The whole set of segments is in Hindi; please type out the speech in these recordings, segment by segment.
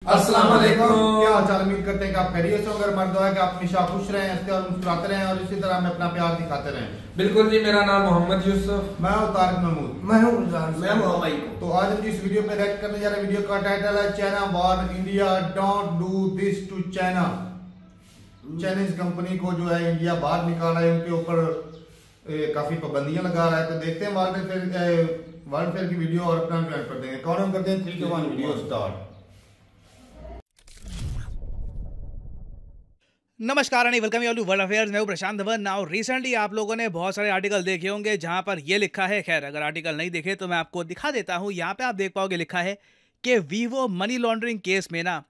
अस्सलाम वालेकुम। क्या हाल चाल, उम्मीद करते हैं कि आप खैरियत से होंगे। मर्द है कि आप हमेशा खुश रहें, हंसते और मुस्कुराते रहें और इसी तरह हमें अपना प्यार दिखाते रहें। बिल्कुल जी, मेरा नाम मोहम्मद यूसुफ। मैं हूं तारिक महमूद। मैं हूँ मैं मोहम्मद। तो आज हम जिस वीडियो पे रिएक्ट करने जा रहे हैं, वीडियो का टाइटल है China war India don't do this to China. Chinese company को जो है इंडिया बाहर निकाला है, उनके ऊपर काफी पाबंदियां लगा रहा है। तो देखते हैं वर्ल्ड फेयर की वीडियो और अपना ज्वाइन कर देंगे। कौन करते हैं 3 2 1 वीडियो स्टार्ट। नमस्कार and welcome you to world affairs. मैं हूं प्रशांत धवन। नाउ रिसेंटली आप लोगों ने बहुत सारे आर्टिकल देखे होंगे जहां पर ये लिखा है, खैर अगर आर्टिकल नहीं देखे तो मैं आपको दिखा देता हूं। यहां पे आप देख पाओगे लिखा है कि वीवो मनी लॉन्ड्रिंग केस में ना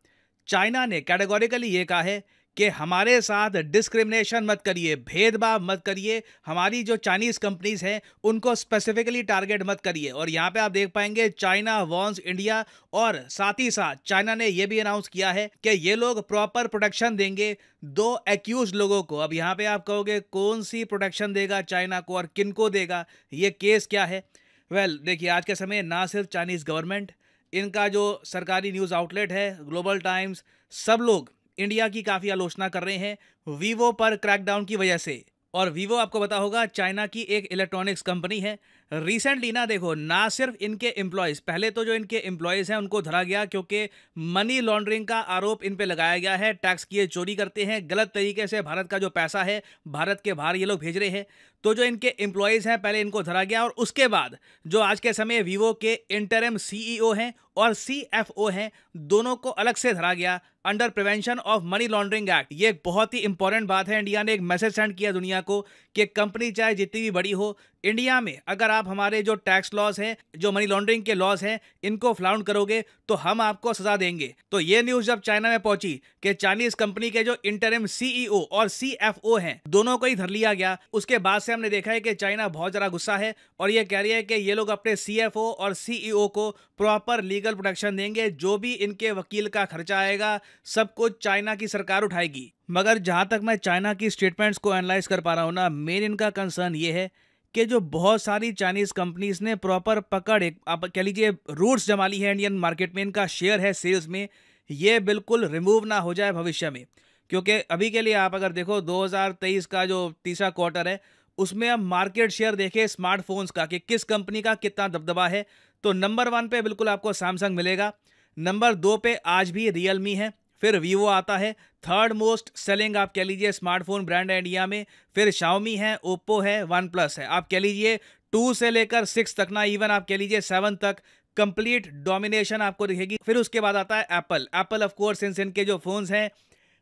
चाइना ने कैटेगोरिकली ये कहा है कि हमारे साथ डिस्क्रिमिनेशन मत करिए, भेदभाव मत करिए, हमारी जो चाइनीज कंपनीज हैं उनको स्पेसिफिकली टारगेट मत करिए। और यहाँ पे आप देख पाएंगे चाइना वॉन्ट्स इंडिया, और साथ ही साथ चाइना ने यह भी अनाउंस किया है कि ये लोग प्रॉपर प्रोटेक्शन देंगे दो एक्यूज लोगों को। अब यहाँ पे आप कहोगे कौन सी प्रोटेक्शन देगा चाइना को और किन को देगा, ये केस क्या है? देखिए आज के समय ना सिर्फ चाइनीज गवर्नमेंट, इनका जो सरकारी न्यूज़ आउटलेट है ग्लोबल टाइम्स, सब लोग इंडिया की काफ़ी आलोचना कर रहे हैं वीवो पर क्रैकडाउन की वजह से। और वीवो आपको पता होगा चाइना की एक इलेक्ट्रॉनिक्स कंपनी है। रिसेंटली ना देखो, ना सिर्फ इनके एम्प्लॉयज़, पहले तो जो इनके एम्प्लॉयज़ हैं उनको धरा गया क्योंकि मनी लॉन्ड्रिंग का आरोप इन पे लगाया गया है। टैक्स की ये चोरी करते हैं, गलत तरीके से भारत का जो पैसा है भारत के बाहर ये लोग भेज रहे हैं। तो जो इनके एम्प्लॉयज़ हैं पहले इनको धरा गया, और उसके बाद जो आज के समय वीवो के इंटरिम सीईओ हैं और सीएफओ हैं, दोनों को अलग से धरा गया under prevention of money laundering act. ये एक बहुत ही इंपॉर्टेंट बात है। इंडिया ने एक मैसेज सेंड किया दुनिया को कि कंपनी चाहे जितनी भी बड़ी हो, इंडिया में अगर आप हमारे जो टैक्स लॉज हैं, जो मनी लॉन्ड्रिंग के लॉज हैं, इनको फ्लाउंड करोगे तो हम आपको सजा देंगे। तो ये न्यूज़ जब चाइना में पहुंची कि चाइनीज कंपनी के जो इंटरिम सीईओ और सीएफओ हैं दोनों को ही धर लिया गया, उसके बाद से हमने देखा है कि चाइना बहुत ज़्यादा गुस्सा है और ये कह रही है कि ये लोग अपने सीएफओ और सीईओ को प्रॉपर लीगल प्रोटेक्शन देंगे। जो भी इनके वकील का खर्चा आएगा सब कुछ चाइना की सरकार उठाएगी। मगर जहां तक मैं चाइना की स्टेटमेंट्स को एनालाइज कर पा रहा हूं ना, मेन इनका कंसर्न ये है कि जो बहुत सारी चाइनीज कंपनीज ने प्रॉपर पकड़, एक आप कह लीजिए रूट्स जमा ली है इंडियन मार्केट में, इनका शेयर है सेल्स में, ये बिल्कुल रिमूव ना हो जाए भविष्य में। क्योंकि अभी के लिए आप अगर देखो 2023 का जो तीसरा क्वार्टर है उसमें हम मार्केट शेयर देखें स्मार्टफोन्स का कि किस कंपनी का कितना दबदबा है, तो नंबर 1 पे बिल्कुल आपको सैमसंग मिलेगा, नंबर 2 पे आज भी रियलमी है, फिर वीवो आता है, थर्ड मोस्ट सेलिंग आप कह लीजिए स्मार्टफोन ब्रांड है इंडिया में, फिर शाओमी है, ओप्पो है, वन प्लस है। आप कह लीजिए 2 से लेकर 6 तक ना, इवन आप कह लीजिए 7 तक कंप्लीट डोमिनेशन आपको दिखेगी। फिर उसके बाद आता है एप्पल ऑफ कोर्स, सिंस इनके जो फोन्स हैं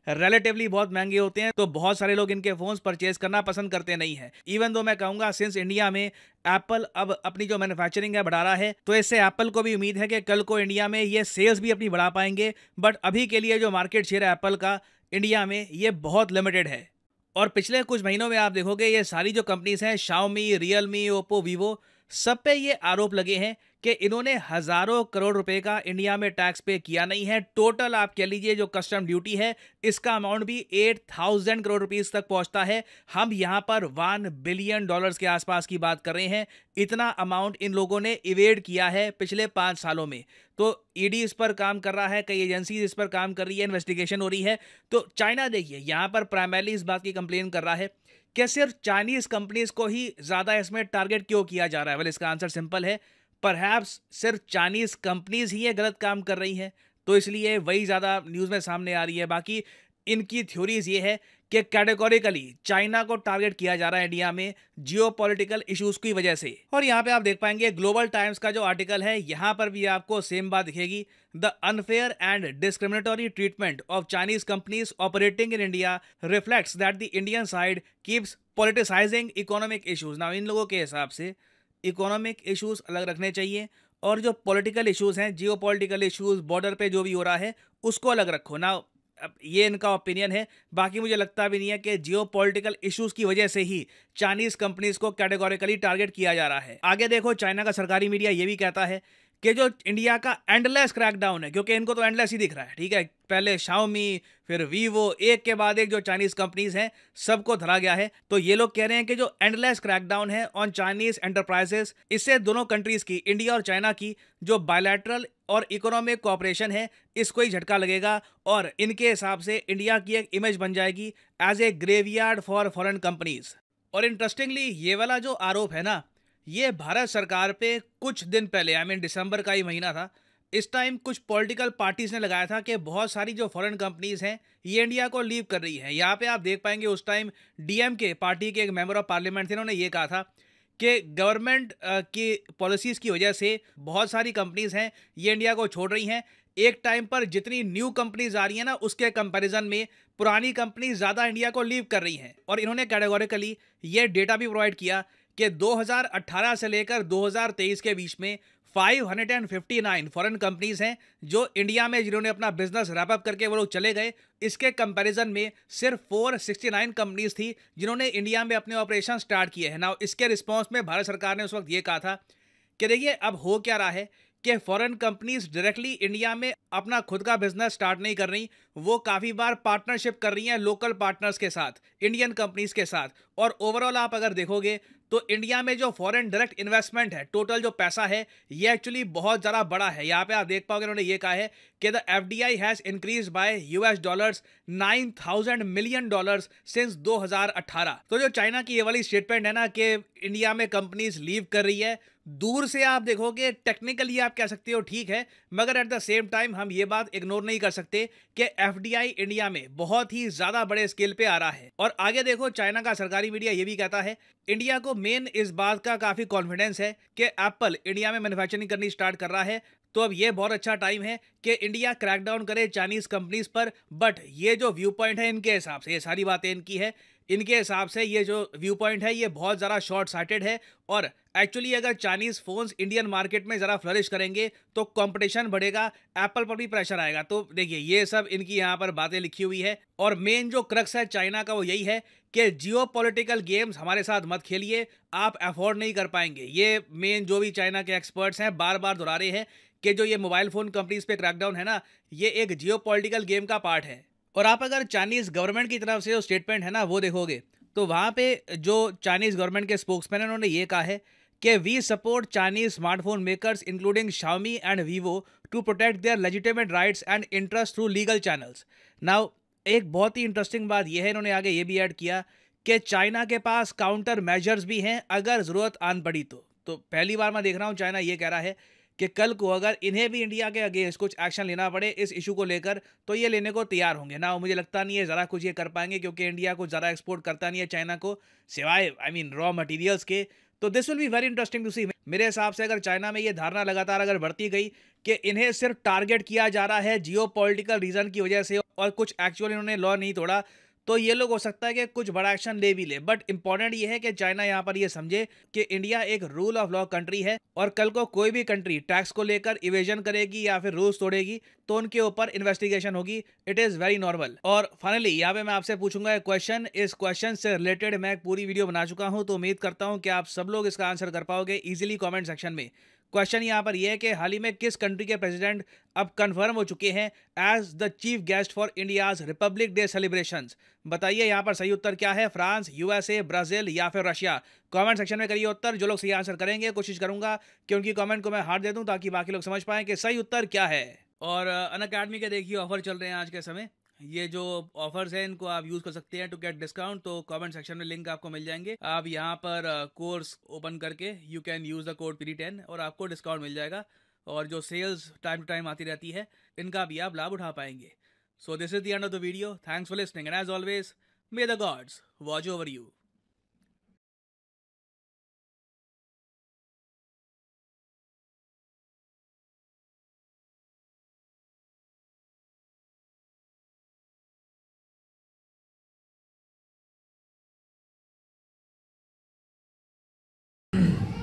रिलेटिवली बहुत महंगे होते हैं तो बहुत सारे लोग इनके फोन्स परचेज करना पसंद करते नहीं है। इवन दो मैं कहूंगा सिंस इंडिया में एप्पल अब अपनी जो मैन्युफैक्चरिंग है बढ़ा रहा है, तो इससे एप्पल को भी उम्मीद है कि कल को इंडिया में ये सेल्स भी अपनी बढ़ा पाएंगे। बट अभी के लिए जो मार्केट शेयर है एप्पल का इंडिया में ये बहुत लिमिटेड है। और पिछले कुछ महीनों में आप देखोगे ये सारी जो कंपनीज हैं, शाओमी, रियलमी, ओप्पो, वीवो, सब पे ये आरोप लगे हैं कि इन्होंने हजारों करोड़ रुपए का इंडिया में टैक्स पे किया नहीं है। टोटल आप कह लीजिए जो कस्टम ड्यूटी है इसका अमाउंट भी 8,000 करोड़ रुपीस तक पहुंचता है। हम यहां पर $1 बिलियन के आसपास की बात कर रहे हैं। इतना अमाउंट इन लोगों ने इवेड किया है पिछले 5 सालों में। तो ईडी इस पर काम कर रहा है, कई एजेंसी इस पर काम कर रही है, इन्वेस्टिगेशन हो रही है। तो चाइना देखिए यहां पर प्राइमरली इस बात की कंप्लेन कर रहा है कि सिर्फ चाइनीज कंपनीज को ही ज्यादा इसमें टारगेट क्यों किया जा रहा है। इसका आंसर सिंपल है, परहैप्स सिर्फ चाइनीज कंपनीज ही ये गलत काम कर रही हैं, तो इसलिए वही ज़्यादा न्यूज़ में सामने आ रही है। बाकी इनकी थ्योरीज ये है कि कैटेगोरिकली चाइना को टारगेट किया जा रहा है इंडिया में जियोपॉलिटिकल इश्यूज की वजह से। और यहाँ पे आप देख पाएंगे ग्लोबल टाइम्स का जो आर्टिकल है, यहाँ पर भी आपको सेम बात दिखेगी। The unfair and discriminatory treatment of Chinese companies operating in India reflects that the Indian side keeps politicising economic issues. ना इन लोगों के हिसाब से इकोनॉमिक इश्यूज अलग रखने चाहिए और जो पॉलिटिकल इश्यूज हैं, जियोपॉलिटिकल इश्यूज, बॉर्डर पे जो भी हो रहा है उसको अलग रखो ना। अब ये इनका ओपिनियन है, बाकी मुझे लगता भी नहीं है कि जियोपॉलिटिकल इश्यूज की वजह से ही चाइनीज कंपनीज को कैटेगोरिकली टारगेट किया जा रहा है। आगे देखो चाइना का सरकारी मीडिया ये भी कहता है कि जो इंडिया का एंडलेस क्रैकडाउन है, क्योंकि इनको तो एंडलेस ही दिख रहा है, ठीक है, पहले शाओमी फिर वीवो, एक के बाद एक जो चाइनीज कंपनीज हैं सबको धरा गया है। तो ये लोग कह रहे हैं कि जो एंडलेस क्रैकडाउन है ऑन चाइनीज एंटरप्राइजेस, इससे दोनों कंट्रीज की, इंडिया और चाइना की, जो बायलैटरल और इकोनॉमिक कोऑपरेशन है, इसको ही झटका लगेगा और इनके हिसाब से इंडिया की एक इमेज बन जाएगी as a graveyard for foreign companies. और इंटरेस्टिंगली ये वाला जो आरोप है ना, ये भारत सरकार पे कुछ दिन पहले दिसंबर का ही महीना था, इस टाइम कुछ पॉलिटिकल पार्टीज ने लगाया था कि बहुत सारी जो फॉरेन कंपनीज हैं ये इंडिया को लीव कर रही हैं। यहाँ पे आप देख पाएंगे उस टाइम डीएमके पार्टी के एक मेंबर ऑफ पार्लियामेंट थे, उन्होंने ये कहा था कि गवर्नमेंट की पॉलिसीज़ की वजह से बहुत सारी कंपनीज हैं ये इंडिया को छोड़ रही हैं। एक टाइम पर जितनी न्यू कंपनीज आ रही हैं ना, उसके कंपैरिजन में पुरानी कंपनीज ज़्यादा इंडिया को लीव कर रही हैं। और इन्होंने कैटेगोरिकली ये डेटा भी प्रोवाइड किया कि 2018 से लेकर 2023 के बीच में 559 फॉरेन कंपनीज हैं जो इंडिया में जिन्होंने अपना बिजनेस रैप अप करके वो लोग चले गए। इसके कंपैरिजन में सिर्फ 469 कंपनीज थी जिन्होंने इंडिया में अपने ऑपरेशन स्टार्ट किए हैं ना। इसके रिस्पॉन्स में भारत सरकार ने उस वक्त ये कहा था कि देखिए अब हो क्या रहा है कि फॉरेन कंपनीज डायरेक्टली इंडिया में अपना खुद का बिजनेस स्टार्ट नहीं कर रही, वो काफ़ी बार पार्टनरशिप कर रही हैं लोकल पार्टनर्स के साथ, इंडियन कंपनीज के साथ। और ओवरऑल आप अगर देखोगे तो इंडिया में जो फॉरेन डायरेक्ट इन्वेस्टमेंट है, टोटल जो पैसा है ये एक्चुअली बहुत ज़्यादा बड़ा है। यहाँ पे आप देख पाओगे उन्होंने ये कहा है कि the FDI has increase by $9,000 million since 2018। तो जो चाइना की ये वाली स्टेटमेंट है ना कि इंडिया में कंपनीज लीव कर रही है, दूर से आप देखोगे टेक्निकली आप कह सकते हो ठीक है, मगर एट द सेम टाइम हम ये बात इग्नोर नहीं कर सकते कि FDI इंडिया में बहुत ही ज़्यादा बड़े स्केल पे आ रहा है। और आगे देखो चाइना का सरकारी मीडिया ये भी कहता है इंडिया को मेन इस बात का काफ़ी कॉन्फिडेंस है कि एप्पल इंडिया में मैन्युफैक्चरिंग करनी स्टार्ट कर रहा है, तो अब ये बहुत अच्छा टाइम है कि इंडिया क्रैकडाउन करे चाइनीज कंपनीज पर। बट ये जो व्यू पॉइंट है इनके हिसाब से, ये सारी बातें इनकी है, इनके हिसाब से ये जो व्यू पॉइंट है ये बहुत ज़्यादा शॉर्ट साइटेड है। और एक्चुअली अगर चाइनीज़ फ़ोन्स इंडियन मार्केट में ज़रा फ्लरिश करेंगे तो कंपटीशन बढ़ेगा, एप्पल पर भी प्रेशर आएगा। तो देखिए ये सब इनकी यहाँ पर बातें लिखी हुई है। और मेन जो क्रक्स है चाइना का वो यही है कि जियोपॉलिटिकल गेम्स हमारे साथ मत खेलिए, आप अफोर्ड नहीं कर पाएंगे। ये मेन जो भी चाइना के एक्सपर्ट्स हैं बार बार दोहरा रहे हैं कि जो ये मोबाइल फ़ोन कंपनीज पे क्रैकडाउन है ना, ये एक जियोपॉलिटिकल गेम का पार्ट है। और आप अगर चाइनीज़ गवर्नमेंट की तरफ से जो स्टेटमेंट है ना वो देखोगे तो वहाँ पे जो चाइनीज़ गवर्नमेंट के स्पोक्समैन हैं उन्होंने ये कहा है कि we support Chinese smartphone makers including Xiaomi and Vivo to protect their legitimate rights and interest through legal channels. Now एक बहुत ही इंटरेस्टिंग बात यह है, इन्होंने आगे ये भी ऐड किया कि चाइना के पास काउंटर मेजर्स भी हैं अगर ज़रूरत आन पड़ी तो पहली बार मैं देख रहा हूँ चाइना ये कह रहा है कि कल को अगर इन्हें भी इंडिया के अगेंस्ट कुछ एक्शन लेना पड़े इस इशू को लेकर तो ये लेने को तैयार होंगे ना। मुझे लगता नहीं है ज़रा कुछ ये कर पाएंगे क्योंकि इंडिया को ज़्यादा एक्सपोर्ट करता नहीं है चाइना को, सिवाय रॉ मटेरियल्स के। तो this will be very interesting to see. मेरे हिसाब से अगर चाइना में ये धारणा लगातार अगर बढ़ती गई कि इन्हें सिर्फ टारगेट किया जा रहा है जियोपॉलिटिकल रीजन की वजह से और कुछ एक्चुअल इन्होंने लॉ नहीं तोड़ा, तो ये लोग हो सकता है कि कुछ बड़ा एक्शन ले भी ले। बट इंपॉर्टेंट ये है कि चाइना यहाँ पर ये समझे कि इंडिया एक रूल ऑफ लॉ कंट्री है और कल को कोई भी कंट्री टैक्स को लेकर इवेजन करेगी या फिर रूल्स तोड़ेगी तो उनके ऊपर इन्वेस्टिगेशन होगी। It is very normal. और फाइनली यहाँ पे मैं आपसे पूछूंगा एक क्वेश्चन। इस क्वेश्चन से रिलेटेड मैं एक पूरी वीडियो बना चुका हूँ, तो उम्मीद करता हूँ कि आप सब लोग इसका आंसर कर पाओगे इजीली कमेंट सेक्शन में। क्वेश्चन यहाँ पर यह है कि हाल ही में किस कंट्री के प्रेसिडेंट अब कंफर्म हो चुके हैं as the chief guest for India's Republic Day celebrations. बताइए यहाँ पर सही उत्तर क्या है, फ्रांस, USA, ब्राज़ील या फिर रशिया। कमेंट सेक्शन में करिए उत्तर। जो लोग सही आंसर करेंगे कोशिश करूंगा कि उनकी कमेंट को मैं हार्ट दे दूं ताकि बाकी लोग समझ पाएं कि सही उत्तर क्या है। और अनअकैडमी के देखिए ऑफर चल रहे हैं आज के समय। ये जो ऑफर्स हैं इनको आप यूज़ कर सकते हैं टू गेट डिस्काउंट। तो कमेंट सेक्शन में लिंक आपको मिल जाएंगे। आप यहाँ पर कोर्स ओपन करके you can use the code PD10 और आपको डिस्काउंट मिल जाएगा। और जो सेल्स टाइम टू टाइम आती रहती है इनका भी आप लाभ उठा पाएंगे। So this is the end of the video. Thanks for listening and as always may the gods watch over you.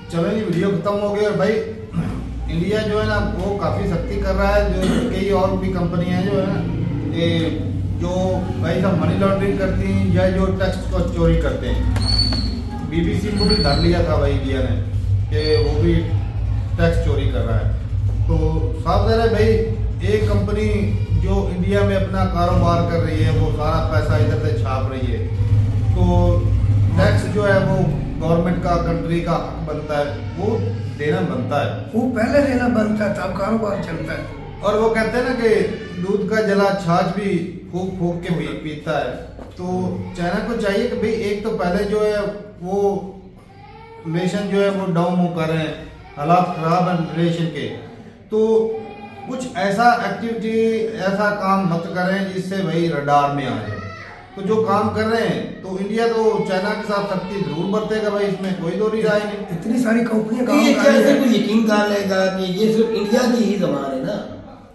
चलो ये वीडियो खत्म हो गई। और भाई इंडिया जो है ना वो काफी सख्ती कर रहा है। जो कई और भी कंपनियां जो है ना ये जो भाई सब मनी लॉन्ड्रिंग करती हैं या जो टैक्स को चोरी करते हैं। BBC को भी धर लिया था भाई इंडिया ने कि वो भी टैक्स चोरी कर रहा है। तो साफ ज़ाहिर है भाई एक कंपनी जो इंडिया में अपना कारोबार कर रही है वो सारा पैसा इधर से छाप रही है, तो टैक्स जो है वो गवर्नमेंट का कंट्री का हक बनता है वो देना बनता है। वो पहले देना बनता है तब कारोबार चलता है। और वो कहते हैं ना कि दूध का जला छाछ भी फूक फूक के पीता है। तो चाइना को चाहिए कि भाई एक तो पहले जो है वो रिलेशन जो है वो डाउन हो कर रहे हैं, हालात खराब है रिलेशन के, तो कुछ ऐसा एक्टिविटी ऐसा काम मत करें जिससे भाई रडार में आ जाए। तो जो काम कर रहे हैं तो इंडिया तो चाइना के साथ सख्ती जरूर बरतेगा भाई, इसमें कोई दो राय नहीं। इतनी सारी कंपनियां ये काम कर रही कैसे हैं। यकीन कर लेगा कि ये सिर्फ इंडिया की ही जबान है ना।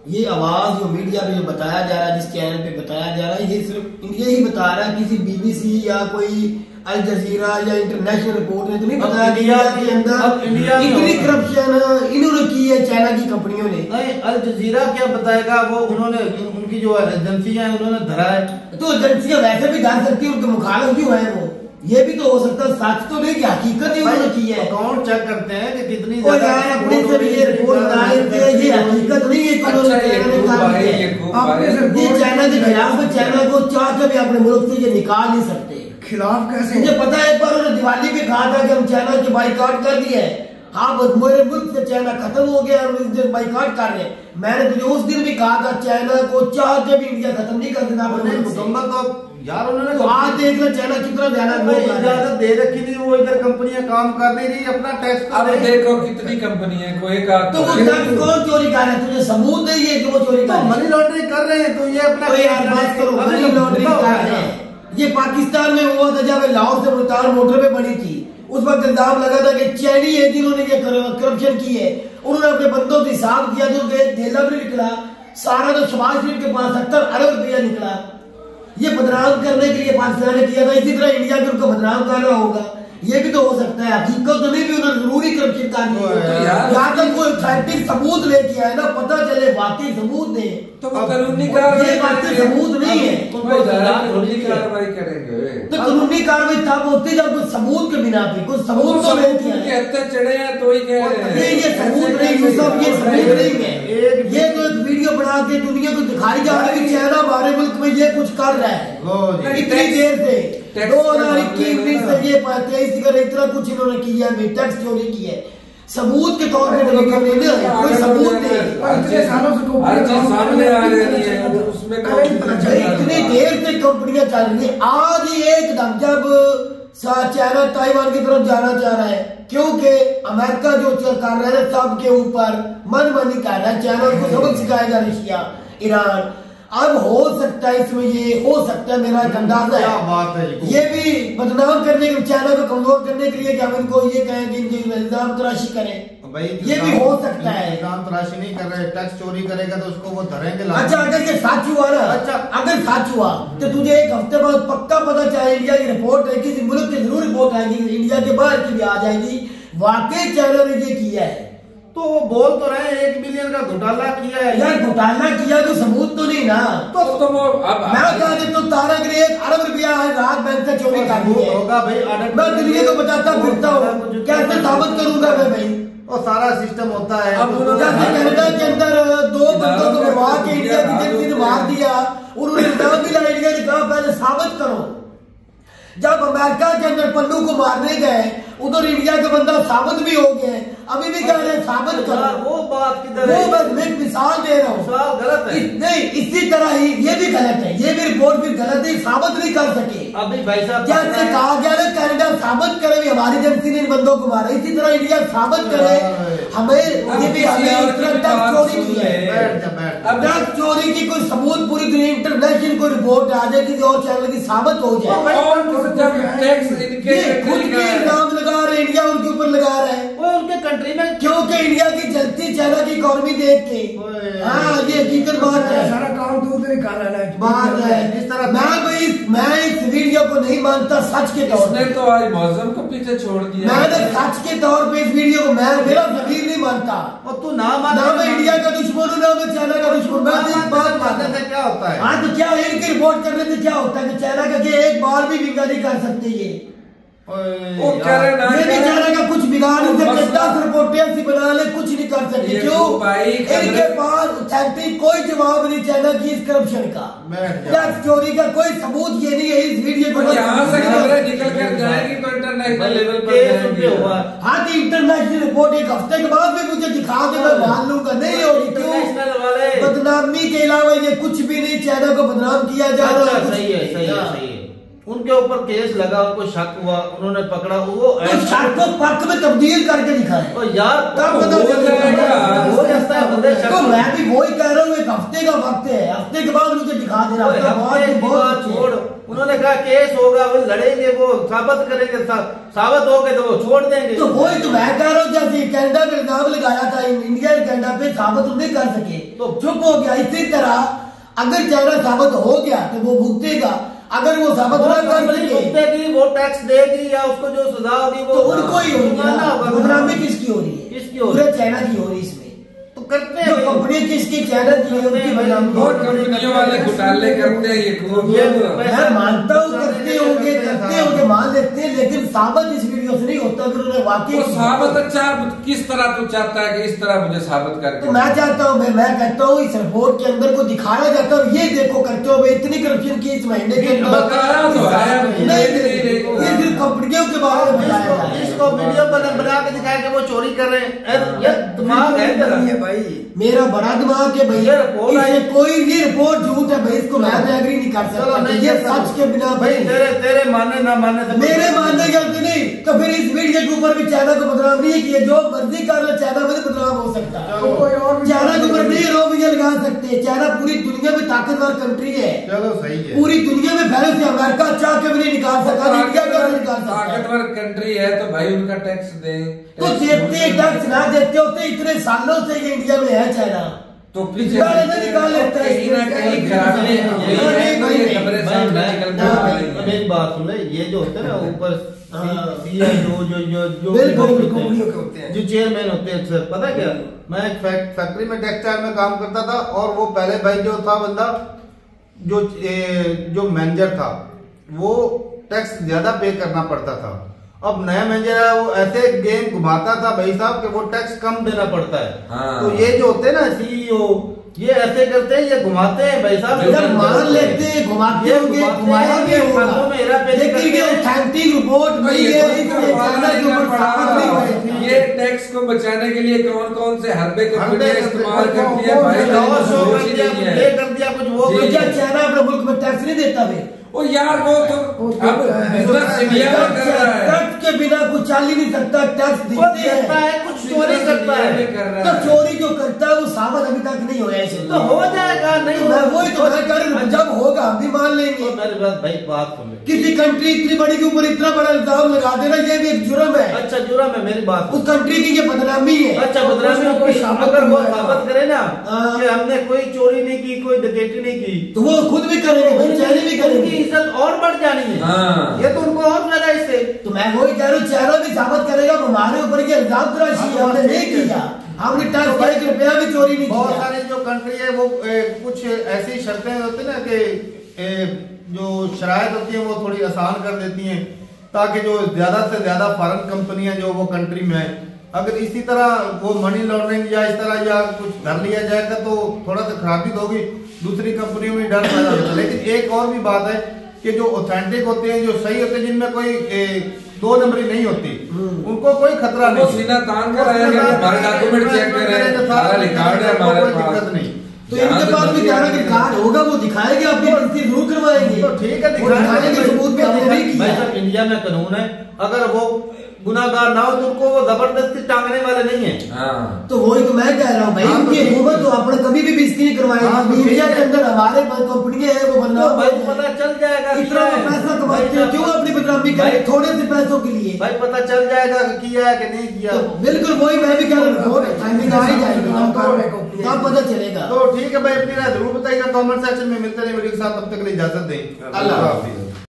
ये आवाज जो मीडिया पे जो बताया जा रहा है, जिस चैनल पे बताया जा रहा है, ये सिर्फ इंडिया ही बता रहा है। किसी बीबीसी या कोई अल जजीरा या इंटरनेशनल रिपोर्ट ने तो नहीं बताया कि इंडिया के अंदर इतनी करप्शन इन्होंने की है चाइना की कंपनियों ने। नहीं, अल जजीरा क्या बताएगा, वो उन्होंने उनकी जो एजेंसियां हैं उन्होंने धरा है। तो एजेंसियां वैसे भी डाल सकती है, उनके मुखालिफ क्यों है वो? ये भी तो हो सकता है, सच तो नहीं कि हकीकत ही उन्होंने की है। अकाउंट चेक करते हैं कि कितनी और यार अपने से भी ये रिपोर्ट बना लेते हैं, ये हकीकत नहीं है कि उन्होंने चाइना ने काम किया है। ये चाइना के खिलाफ है, चाइना को चाह के भी अपने मुल्क से ये निकाल नहीं सकते। खिलाफ कैसे? मुझे पता है एक बार उन्होंने दिवाली पे कहा था कि हम चाइना के बाइकआउट कर दिया है। हाँ, बस मेरे मुल्क से चाइना खत्म हो गया और इस दिन बाइकआउट कर रहे हैं। मैंने तुझे उस दिन भी कहा था चाइना को चाह के भी इंडिया खत्म नहीं कर देना अपने मुल्क से। मुकम्मल तो यार उन्होंने तो आज देख लो चाइना कितना ज्यादा इजाजत दे रखी थी, वो इधर कंपनियां काम कर नहीं रही, अपना टैक्स अब देखो कितनी कंपनी है, कोई का तो वो टैक्स कौन चोरी कर रहा है? तुझे सबूत नहीं है कि वो चोरी कर रहे हैं? मनी लॉन्ड्रिंग कर रहे हैं। तो ये अपना तो यार बात करो, मनी लॉन्ड्रिंग कर रहे हैं। ये पाकिस्तान में हुआ था जब लाहौर से मुल्तान मोटरवे बनी थी, उस वक्त इल्जाम लगा था कि चैनी है जिन्होंने ये करप्शन की है। उन्होंने अपने बंदों से हिसाब किया तो ढेला भी निकला सारा, तो शहबाज शरीफ के पास 70 अरब रुपया निकला। ये बदनाम करने के लिए पाकिस्तान ने किया था, इसी तरह इंडिया भी उनको बदनाम कर रहा होगा। ये भी तो हो सकता है, हकीकत तो नहीं भी उन्होंने जरूरी करप्शन करनी है। यहाँ तक कोई ऑथेंटिक सबूत लेके आए ना, पता चले वाकई सबूत दे, तो वो कानूनी ये कार्रवाई बातें सबूत नहीं है। कानूनी कार्रवाई करेंगे। तो कानूनी कार्रवाई तब होती जब कुछ सबूत के बिना पे, कुछ सबूत तो नहीं किया है। हत्या चढ़े हैं तो ही कह रहे हैं। नहीं, ये सबूत नहीं, यूसुफ, ये सबूत नहीं है। ये तो एक वीडियो बना के दुनिया को दिखाई जा रही है कि चाइना हमारे मुल्क में ये कुछ कर रहा है इतनी देर से। 2021 से ये 23 का इतना कुछ इन्होंने किया है, टैक्स चोरी की है। सबूत के तौर पे कोई सबूत नहीं, इतने सालों से हर चीज सामने आ रही है, उसमें इतनी देर से कंपनियां चल रही है। आज ही एकदम जब चाइना ताइवान की तरफ जाना चाह रहा है, क्योंकि अमेरिका जो कर रहा है सबके ऊपर मनमानी कर रहा है, चाइना को सबक सिखाएगा रशिया ईरान। अब हो सकता है इसमें ये हो सकता है, मेरा एक अंदाजा है, बात है ये भी बदनाम करने के, चाइना को कमजोर करने के लिए कि हम इनको ये कहें कि इनकी इल्जाम तराशी करें, भाई ये भी हो सकता है। इल्जाम तराशी नहीं कर रहे, टैक्स चोरी करेगा तो उसको वो धरेंगे। अच्छा, अगर ये सच हुआ ना, अच्छा अगर सच हुआ तो तुझे एक हफ्ते बाद पक्का पता चले, इंडिया की रिपोर्ट है, किसी मुल्क की जरूर रिपोर्ट आएगी, इंडिया के बाहर की भी आ जाएगी, वाकई चाइना ने ये किया है। तो वो बोल तो रहे 1 बिलियन का घोटाला किया है। यार घोटाला किया तो सबूत तो नहीं ना। तो वो अब मैं बता देता हूँ, तारा गिरी 1 अरब रुपया है रात बैंक से चोरी कर दी है। होगा भाई, ऑडिट मैं दुनिया को बताता फिरता हूँ, कैसे साबित करूंगा मैं भाई? और सारा सिस्टम होता है। अब जैसे कनाडा के अंदर 2 बंदों को मरवा के इंडिया की एजेंसी ने मार दिया, उन्होंने इल्जाम भी लगाया, इंडिया ने कहा पहले साबित करो। जब अमेरिका के अंदर पन्नू को मारने गए, उधर इंडिया का बंदा साबित भी हो गया, अभी भी कह रहे हैं साबित करो। वो बात किधर वो है? बस मैं मिसाल दे रहा हूँ, गलत है। नहीं, इसी तरह ही ये भी गलत है, ये भी रिपोर्ट भी गलत है, साबित नहीं कर सके। अभी भाई साहब जैसे कहा गया ना कनाडा साबित करे भी हमारी एजेंसी ने इन बंदों को मारा, इसी तरह इंडिया साबित करे हमें ये भी हमने टैक्स चोरी की है। बैठ जा, बैठ जा। टैक्स चोरी की कोई सबूत पूरी दुनिया इंटरनेशनल कोई रिपोर्ट आ जाए, किसी और चैनल की साबित हो जाए। और जब टैक्स इनके ये खुद के इल्जाम लगा रहे, इंडिया उनके ऊपर लगा रहा है, वो उनके कंट्री में क्योंकि इंडिया की जलती चाइना की इकोनॉमी देख के। हाँ, ये हकीकत बात है, सारा काम तो उधर ही कर रहा है। बात है। जिस तरह मैं इस वीडियो को नहीं मानता सच के तौर उसने पे। तो आज मौसम को पीछे छोड़ दिया। मैंने सच के तौर पे इस वीडियो को मेरा जमीर नहीं मानता। और तू ना मान, ना मैं इंडिया का दुश्मन हूँ, ना मैं चाइना का दुश्मन। मैं तो एक बात मानता मानने से क्या होता है? हाँ, तो क्या इनकी रिपोर्ट करने से क्या होता है कि चाइना का कि एक बार भी विंगा नहीं कर सकते ये? वो कह रहे ना ये बेचारे का कुछ बिगाड़ नहीं सकते, 10 रिपोर्टें ऐसी बना ले, कुछ नहीं कर सकते। ये क्यों? तो भाई इनके पास ऑथेंटिक कोई जवाब नहीं चाइना की इस करप्शन का, टैक्स चोरी का कोई सबूत ये नहीं है। इस वीडियो को यहाँ से खबरें निकल कर जाएगी तो इंटरनेशनल लेवल पर जाएंगे। हाँ तो इंटरनेशनल रिपोर्ट एक हफ्ते के बाद भी मुझे दिखा दे, मैं मान लूंगा। नहीं होगी, क्यों? बदनामी के अलावा ये कुछ भी नहीं, चाइना को बदनाम किया जा रहा है। सही है, सही है, सही है। उनके ऊपर केस लगा, उनको शक हुआ, उन्होंने पकड़ा, वो तो शक को पक्ष में तब्दील करके दिखाए। और यार तब पता हो जाएगा। हो जाता है बंदे शक। तो मैं भी वही कह रहा हूँ, एक हफ्ते का वक्त है, हफ्ते के बाद मुझे दिखा दे रहा हफ्ते की बात छोड़, उन्होंने कहा केस होगा, वो लड़ेंगे, वो साबित करेंगे, साबित हो गए तो वो छोड़ देंगे। तो वही तो मैं कह रहा हूँ, जैसे कनाडा पे इल्जाम लगाया था, इंडिया कनाडा पे साबित नहीं कर सके तो चुप हो गया। इसी तरह अगर चाइना साबित हो गया तो वो भुगतेगा, अगर वो साबित न कर सके वो टैक्स देगी या उसको जो सजा होगी वो तो उनको ही होगी ना। बदनामी किसकी हो रही है? किसकी हो रही है? पूरे चाइना की हो रही है। इसमें तो करते जो हैं कंपनी किसकी चाइना की है, उनकी बदनामी और कंपनियों वाले घोटाले करते हैं ये खूब। मैं मानता हूँ करते होंगे मान लेते हैं, लेकिन साबित इस वीडियो से नहीं होता। अगर उन्होंने वाकई वो साबित अच्छा किस तरह तू चाहता है कि इस तरह मुझे साबित करके? तो मैं चाहता हूँ, मैं कहता हूँ इस रिपोर्ट के अंदर को दिखाया जाता है, ये देखो करते हो इतनी करप्शन की इस महीने के अंदर। बताया तो है, ये सिर्फ कंपनियों के बारे में बताया जा रहा है। इसको वीडियो बना के दिखाया कि वो चोरी कर रहे हैं। ये दिमाग है तेरा? भाई मेरा बड़ा दिमाग है भैया, इससे कोई ये रिपोर्ट झूठ है भाई, इसको मैं एग्री नहीं कर सकता। ये सच के बिना भाई तेरे मानने ना मानने से मेरे मानने के अंत नहीं, तो फिर इस वीडियो के ऊपर भी चाइना को बदनाम नहीं किया। जो मर्जी कर ले, चाइना में बदनाम हो सकता है। चाइना के ऊपर नहीं रोक भी लगा सकते। चाइना पूरी दुनिया में ताकतवर कंट्री है, चलो सही है। पूरी दुनिया में पहले से अमेरिका चाह के भी नहीं निकाल सका, इंडिया का नहीं निकाल सकता। ताकतवर कंट्री है तो भाई उनका टैक्स दे। तो देते टैक्स ना देते होते, इतने सालों से ये इंडिया में है चाइना, तो पीछे निकाल लेता है। कहीं ना कहीं खबरें सामने निकल कर आ रही हैं। मेरी बात सुन ले, ये जो होते हैं ना ऊपर जो जो चेयरमैन होते हैं, अक्सर पता क्या, मैं एक फैक्ट्री में टेक्सटाइल में काम करता था, और वो पहले भाई जो था बंदा जो मैनेजर था, वो टैक्स ज्यादा पे करना पड़ता था। अब नया मैनेजर है, वो ऐसे गेम घुमाता था भाई साहब कि वो टैक्स कम देना पड़ता है। हाँ। तो ये जो होते हैं ना सीईओ, ये ऐसे करते हैं, ये घुमाते हैं भाई साहब। अगर मान लेते हैं घुमाते होंगे, घुमाया भी होगा, लेकिन ये ऑथेंटिक रिपोर्ट नहीं है, इसलिए चाइना के ऊपर साबित नहीं हो सकती। ये टैक्स को बचाने के लिए कौन कौन से हरबे कंपनियां इस्तेमाल करती है भाई? ये कर दिया कुछ वो तो क्या चाइना अपने मुल्क में टैक्स नहीं देता फिर? ओ यार वो तो अब बिजनेस इंडिया में कर रहा है। टैक्स के बिना कुछ चल ही नहीं सकता। टैक्स देते हैं, कुछ चोरी करता है, तो चोरी जो करता है वो साबित अभी तक नहीं होया है। तो हो जाएगा। नहीं मैं वही तो मैं कह रहा हूं, जब होगा हम भी मान लेंगे। मेरे पास भाई बात सुन ले, किसी कंट्री इतनी बड़ी के ऊपर इतना बड़ा इल्जाम लगा देना, ये भी एक जुर्म है। अच्छा जुर्म है, मेरी बात उस कंट्री की ये बदनामी है। अच्छा बदनामी, अगर वो साबित करे ना कि हमने कोई चोरी नहीं की, कोई डकैती नहीं की, तो वो खुद भी करेंगे, भाई चाइना भी करेंगे, उनकी इज्जत और बढ़ जानी है। हाँ। ये तो उनको और फायदा इससे। तो मैं वही कह रहा हूँ, चाइना भी साबित करेगा हमारे ऊपर के इल्जाम तराशी है, हमने नहीं किया, हमने टैक्स का 1 रुपया भी चोरी नहीं बहुत किया। सारी जो कंट्री है वो कुछ ऐसी शर्तें होती है ना कि जो शरायत होती है वो थोड़ी आसान कर देती हैं, ताकि जो ज्यादा से ज्यादा फॉरेन कंपनियां जो वो कंट्री में है, अगर इसी तरह वो मनी लॉन्ड्रिंग या इस तरह या कुछ कर लिया जाएगा तो थोड़ा सा खराबी होगी, दूसरी कंपनियों में डर पैदा होता है। लेकिन एक और भी बात है कि जो ऑथेंटिक होते हैं, जो सही होते हैं, जिनमें कोई 2 नंबरी नहीं होती, उनको कोई खतरा नहीं, सीना तान कर आएगा, हमारे डॉक्यूमेंट चेक करें, सारा रिकॉर्ड है हमारे पास, दिक्कत नहीं। तो इनके पास भी चाइना के कार्ड होगा, वो दिखाएंगे, अपनी गलती जरूर करवाएंगे। तो ठीक है, दिखाएंगे सबूत पे हमने नहीं किया। भाई साहब इंडिया में कानून है, अगर वो गुनाहगार ना हो तो उनको वो जबरदस्ती टांगने वाले नहीं है। हाँ। तो वही तो मैं कह रहा हूँ भाई, उनकी हुकूमत तो अपने कभी भी बेइज्जती नहीं करवाएगी। इंडिया के अंदर हमारे कंपनियां हैं, वो बदनाम भाई पता चल जाएगा, इतना पैसा कमाते हैं, क्यों अपनी बदनामी करें थोड़े से पैसों के लिए? भाई पता चल जाएगा किया है कि नहीं किया। तो बिल्कुल वही मैं भी कह रहा हूँ, तब पता चलेगा। तो ठीक है भाई, अपनी राय जरूर बताइएगा कमेंट सेक्शन में। मिलते हैं वीडियो के साथ, तब तक के लिए इजाजत दें। अल्लाह हाफिज।